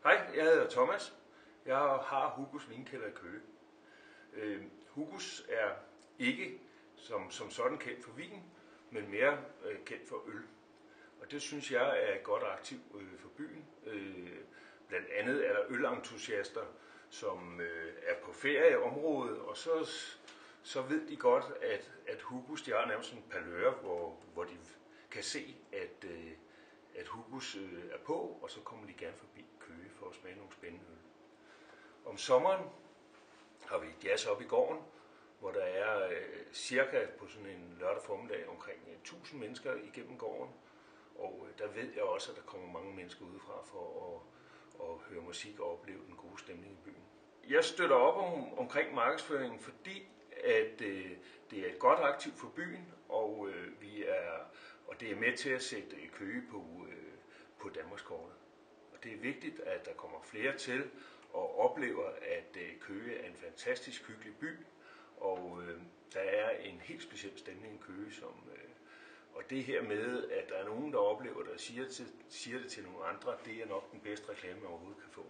Hej, jeg hedder Thomas. Jeg har Hugos Vinkælder i Køge. Hugos er ikke som sådan kendt for vin, men mere kendt for øl. Og det synes jeg er et godt aktiv for byen. Blandt andet er der ølentusiaster, som er på ferie i området, og så ved de godt, at Hugos, de har nærmest en paløre, hvor de kan se, at Hugos er på, og så kommer de gerne forbi Køge for at smage nogle spændende øl. Om sommeren har vi jazz op i gården, hvor der er cirka på sådan en lørdag formiddag omkring 1000 mennesker igennem gården. Og der ved jeg også, at der kommer mange mennesker udefra for at høre musik og opleve den gode stemning i byen. Jeg støtter op omkring markedsføringen, fordi at det er et godt aktiv for byen, og det er med til at sætte Køge på Danmarkskortet. Og det er vigtigt, at der kommer flere til og oplever, at Køge er en fantastisk hyggelig by, og der er en helt speciel stemning i Køge, og det her med, at der er nogen, der oplever det og siger det til nogle andre, det er nok den bedste reklame, man overhovedet kan få.